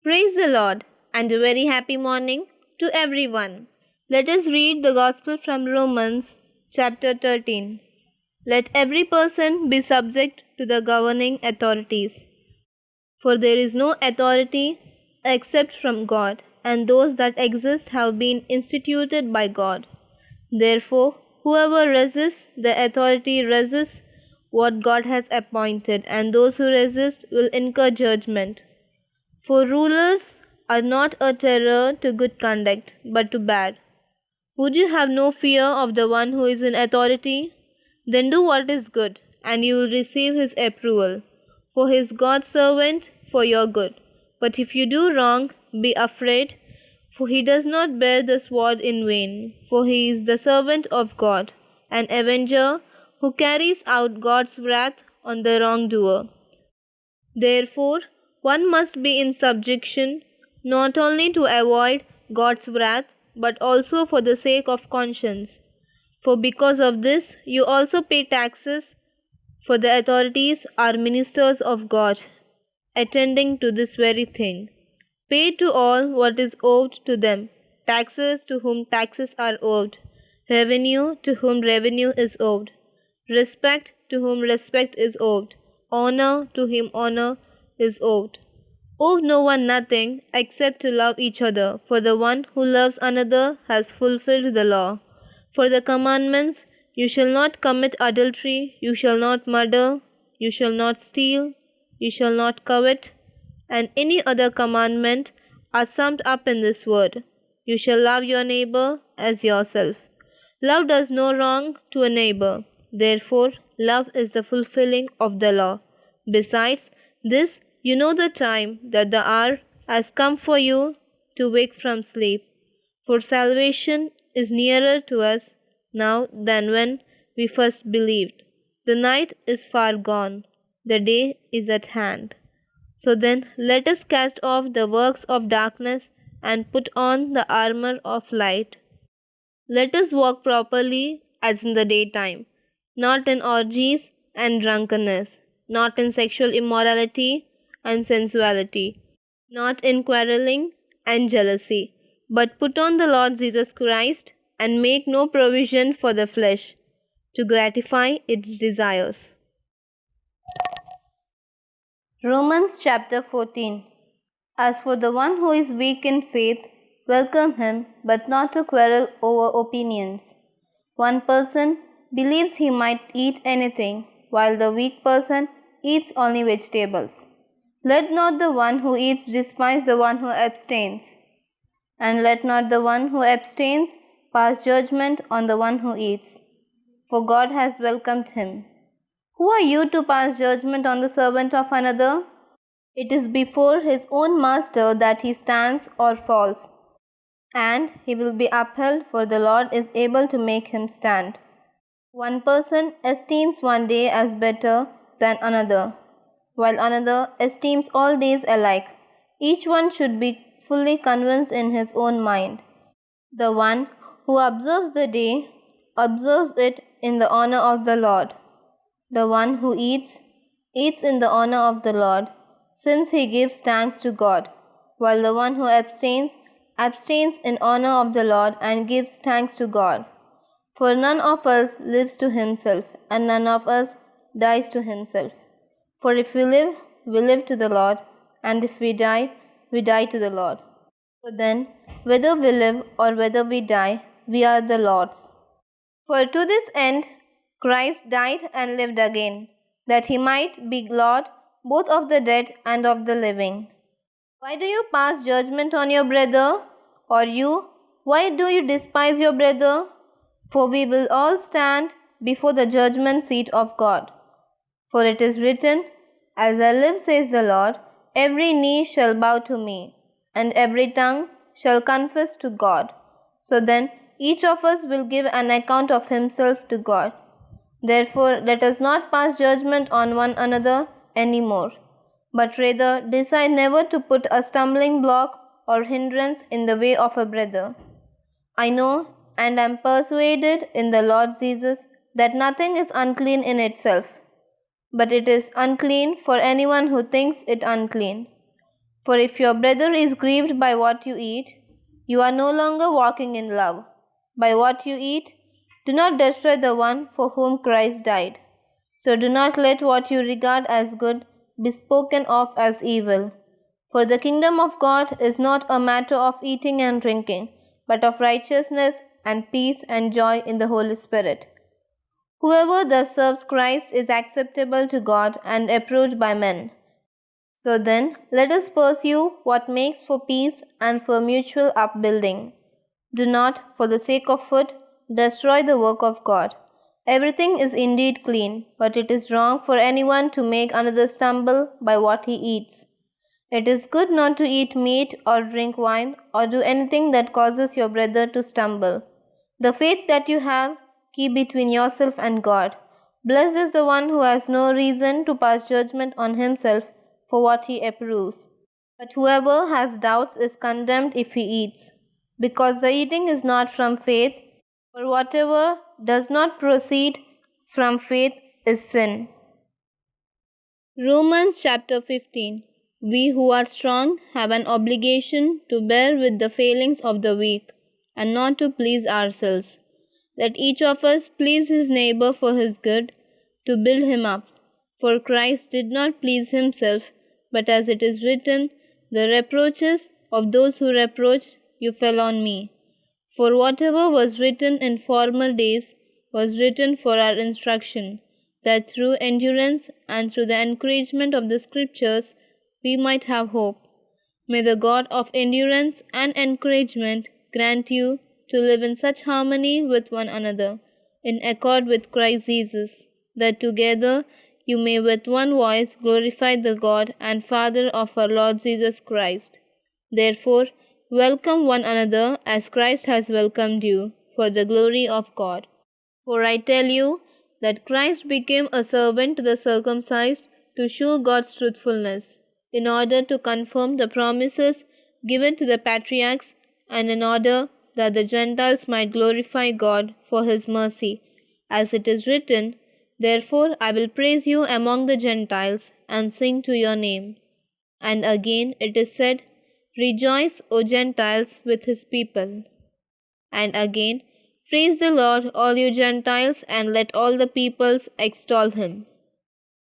Praise the Lord, and a very happy morning to everyone. Let us read the Gospel from Romans chapter 13. Let every person be subject to the governing authorities, for there is no authority except from God, and those that exist have been instituted by God. Therefore, whoever resists the authority resists what God has appointed, and those who resist will incur judgment. For rulers are not a terror to good conduct, but to bad. Would you have no fear of the one who is in authority? Then do what is good, and you will receive his approval. For he is God's servant for your good. But if you do wrong, be afraid, for he does not bear the sword in vain. For he is the servant of God, an avenger who carries out God's wrath on the wrongdoer. Therefore, one must be in subjection, not only to avoid God's wrath, but also for the sake of conscience. For because of this, you also pay taxes, for the authorities are ministers of God, attending to this very thing. Pay to all what is owed to them, taxes to whom taxes are owed, revenue to whom revenue is owed, respect to whom respect is owed, honor to whom honor is owed. Owe no one nothing except to love each other, for the one who loves another has fulfilled the law. For the commandments, you shall not commit adultery, you shall not murder, you shall not steal, you shall not covet, and any other commandment are summed up in this word: you shall love your neighbor as yourself. Love does no wrong to a neighbor. Therefore, love is the fulfilling of the law. Besides this, you know the time, that the hour has come for you to wake from sleep. For salvation is nearer to us now than when we first believed. The night is far gone, the day is at hand. So then, let us cast off the works of darkness and put on the armor of light. Let us walk properly as in the daytime, not in orgies and drunkenness, not in sexual immorality and sensuality, not in quarreling and jealousy, but put on the Lord Jesus Christ and make no provision for the flesh to gratify its desires. Romans chapter 14. As for the one who is weak in faith, welcome him, but not to quarrel over opinions. One person believes he might eat anything, while the weak person eats only vegetables. Let not the one who eats despise the one who abstains, and let not the one who abstains pass judgment on the one who eats, for God has welcomed him. Who are you to pass judgment on the servant of another? It is before his own master that he stands or falls, and he will be upheld, for the Lord is able to make him stand. One person esteems one day as better than another, while another esteems all days alike. Each one should be fully convinced in his own mind. The one who observes the day observes it in the honor of the Lord. The one who eats in the honor of the Lord, since he gives thanks to God, while the one who abstains in honor of the Lord and gives thanks to God. For none of us lives to himself, and none of us dies to himself. For if we live to the Lord, and if we die to the Lord. So then, whether we live or whether we die, we are the Lord's. For to this end Christ died and lived again, that he might be Lord both of the dead and of the living. Why do you pass judgment on your brother? Or you, why do you despise your brother? For we will all stand before the judgment seat of God. For it is written, As I live, says the Lord, every knee shall bow to me, and every tongue shall confess to God. So then, each of us will give an account of himself to God. Therefore, let us not pass judgment on one another any more, but rather decide never to put a stumbling block or hindrance in the way of a brother. I know and am persuaded in the Lord Jesus that nothing is unclean in itself, but it is unclean for anyone who thinks it unclean. For if your brother is grieved by what you eat, you are no longer walking in love. By what you eat, do not destroy the one for whom Christ died. So do not let what you regard as good be spoken of as evil. For the kingdom of God is not a matter of eating and drinking, but of righteousness and peace and joy in the Holy Spirit. Whoever thus serves Christ is acceptable to God and approved by men. So then, let us pursue what makes for peace and for mutual upbuilding. Do not, for the sake of food, destroy the work of God. Everything is indeed clean, but it is wrong for anyone to make another stumble by what he eats. It is good not to eat meat or drink wine or do anything that causes your brother to stumble. The faith that you have, keep between yourself and God. Blessed is the one who has no reason to pass judgment on himself for what he approves. But whoever has doubts is condemned if he eats, because the eating is not from faith, for whatever does not proceed from faith is sin. Romans chapter 15. We who are strong have an obligation to bear with the failings of the weak, and not to please ourselves. Let each of us please his neighbor for his good, to build him up. For Christ did not please himself, but as it is written, the reproaches of those who reproached you fell on me. For whatever was written in former days was written for our instruction, that through endurance and through the encouragement of the Scriptures we might have hope. May the God of endurance and encouragement grant you to live in such harmony with one another, in accord with Christ Jesus, that together you may with one voice glorify the God and Father of our Lord Jesus Christ. Therefore, welcome one another as Christ has welcomed you, for the glory of God. For I tell you that Christ became a servant to the circumcised to show God's truthfulness, in order to confirm the promises given to the patriarchs, and in order that the Gentiles might glorify God for his mercy, as it is written, therefore I will praise you among the Gentiles, and sing to your name. And again it is said, rejoice, O Gentiles, with his people. And again, praise the Lord, all you Gentiles, and let all the peoples extol him.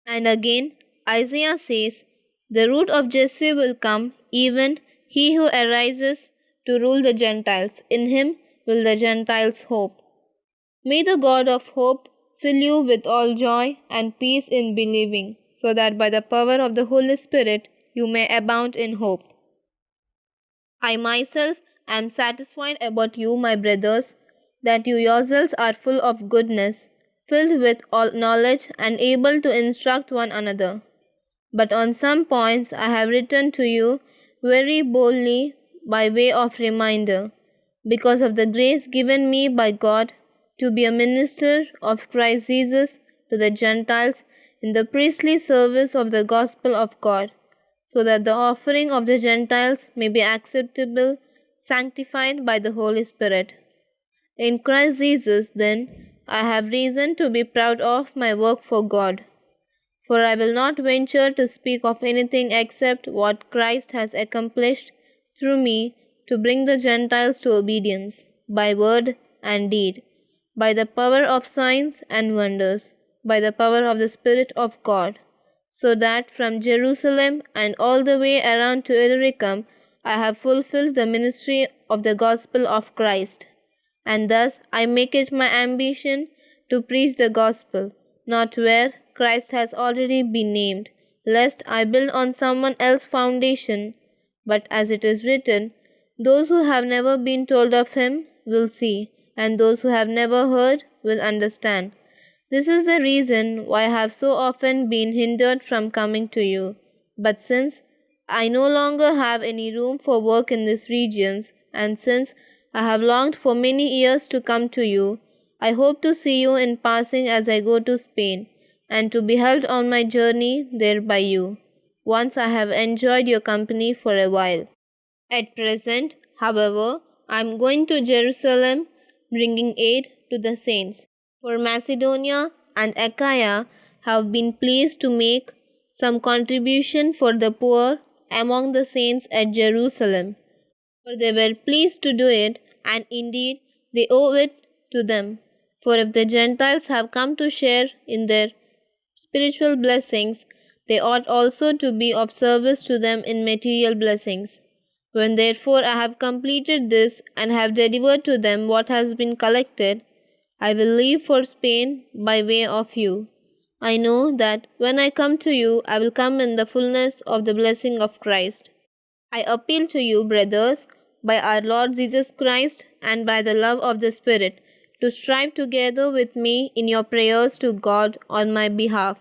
And again, Isaiah says, the root of Jesse will come, even he who arises to rule the Gentiles. In him will the Gentiles hope. May the God of hope fill you with all joy and peace in believing, so that by the power of the Holy Spirit you may abound in hope. I myself am satisfied about you, my brothers, that you yourselves are full of goodness, filled with all knowledge, and able to instruct one another. But on some points I have written to you very boldly by way of reminder, because of the grace given me by God to be a minister of Christ Jesus to the Gentiles in the priestly service of the gospel of God, so that the offering of the Gentiles may be acceptable, sanctified by the Holy Spirit. In Christ Jesus, then, I have reason to be proud of my work for God. For I will not venture to speak of anything except what Christ has accomplished through me to bring the Gentiles to obedience, by word and deed, by the power of signs and wonders, by the power of the Spirit of God, so that from Jerusalem and all the way around to Illyricum I have fulfilled the ministry of the gospel of Christ. And thus I make it my ambition to preach the gospel, not where Christ has already been named, lest I build on someone else's foundation. But as it is written, those who have never been told of him will see, and those who have never heard will understand. This is the reason why I have so often been hindered from coming to you. But since I no longer have any room for work in these regions, and since I have longed for many years to come to you, I hope to see you in passing as I go to Spain, and to be helped on my journey there by you, once I have enjoyed your company for a while. At present, however, I am going to Jerusalem, bringing aid to the saints. For Macedonia and Achaia have been pleased to make some contribution for the poor among the saints at Jerusalem, for they were pleased to do it, and indeed they owe it to them. For if the Gentiles have come to share in their spiritual blessings, they ought also to be of service to them in material blessings. When therefore I have completed this and have delivered to them what has been collected, I will leave for Spain by way of you. I know that when I come to you, I will come in the fullness of the blessing of Christ. I appeal to you, brothers, by our Lord Jesus Christ and by the love of the Spirit, to strive together with me in your prayers to God on my behalf,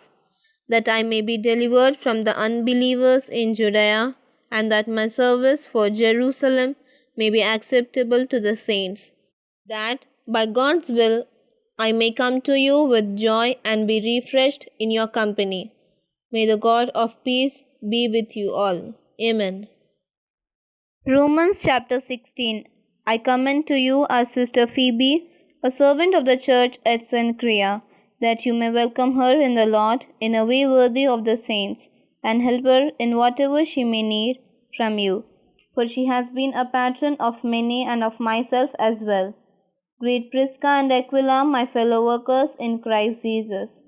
that I may be delivered from the unbelievers in Judea, and that my service for Jerusalem may be acceptable to the saints, that by God's will I may come to you with joy and be refreshed in your company. May the God of peace be with you all. Amen. Romans chapter 16. I commend to you our sister Phoebe, a servant of the church at Cenchrea, that you may welcome her in the Lord in a way worthy of the saints, and help her in whatever she may need from you. For she has been a patron of many and of myself as well. Greet Prisca and Aquila, my fellow workers in Christ Jesus,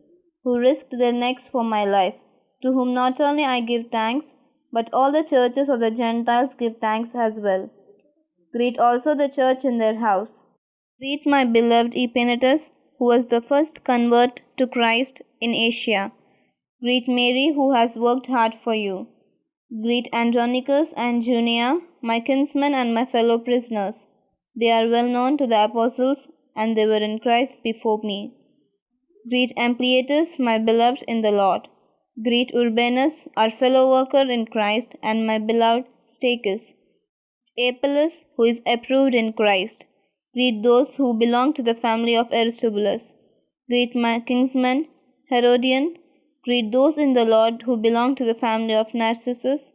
who risked their necks for my life, to whom not only I give thanks, but all the churches of the Gentiles give thanks as well. Greet also the church in their house. Greet my beloved Epaenetus, who was the first convert to Christ in Asia. Greet Mary, who has worked hard for you. Greet Andronicus and Junia, my kinsmen and my fellow prisoners. They are well known to the apostles, and they were in Christ before me. Greet Ampliatus, my beloved in the Lord. Greet Urbanus, our fellow worker in Christ, and my beloved Stachys. Apelles, who is approved in Christ. Greet those who belong to the family of Aristobulus. Greet my kinsman Herodian. Greet those in the Lord who belong to the family of Narcissus.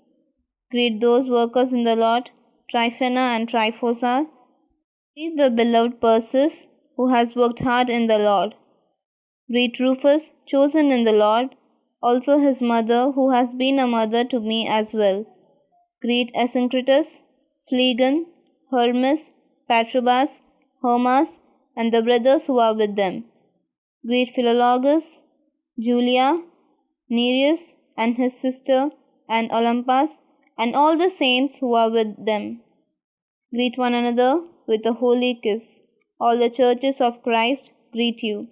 Greet those workers in the Lord, Tryphena and Tryphosa. Greet the beloved Persis, who has worked hard in the Lord. Greet Rufus, chosen in the Lord, also his mother, who has been a mother to me as well. Greet Asyncritus, Phlegon, Hermes, Patrobas, Hermas, and the brothers who are with them. Greet Philologus, Julia, Nereus, and his sister, and Olympas, and all the saints who are with them. Greet one another with a holy kiss. All the churches of Christ greet you.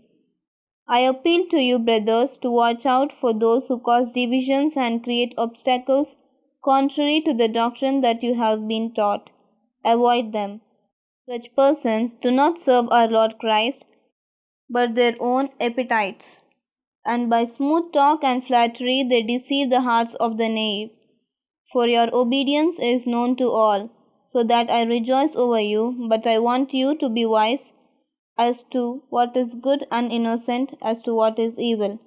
I appeal to you, brothers, to watch out for those who cause divisions and create obstacles contrary to the doctrine that you have been taught. Avoid them. Such persons do not serve our Lord Christ, but their own appetites, and by smooth talk and flattery they deceive the hearts of the naive. For your obedience is known to all, so that I rejoice over you, but I want you to be wise as to what is good and innocent as to what is evil.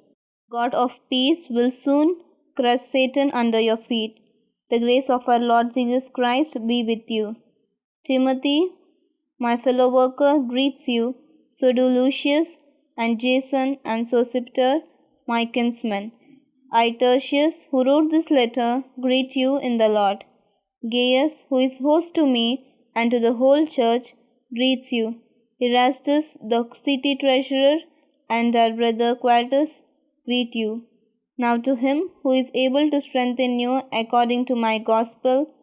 God of peace will soon crush Satan under your feet. The grace of our Lord Jesus Christ be with you. Timothy, my fellow worker, greets you. So do Lucius and Jason and Sosipater, my kinsmen. I, Tertius, who wrote this letter, greet you in the Lord. Gaius, who is host to me and to the whole church, greets you. Erastus, the city treasurer, and our brother Quartus greet you. Now to him who is able to strengthen you according to my gospel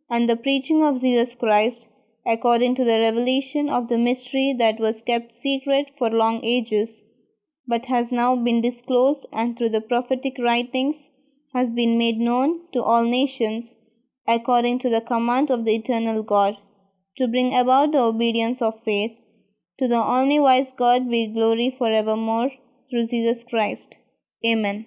and the preaching of Jesus Christ, according to the revelation of the mystery that was kept secret for long ages, but has now been disclosed and through the prophetic writings has been made known to all nations, according to the command of the eternal God, to bring about the obedience of faith. To the only wise God be glory forevermore, through Jesus Christ. Amen.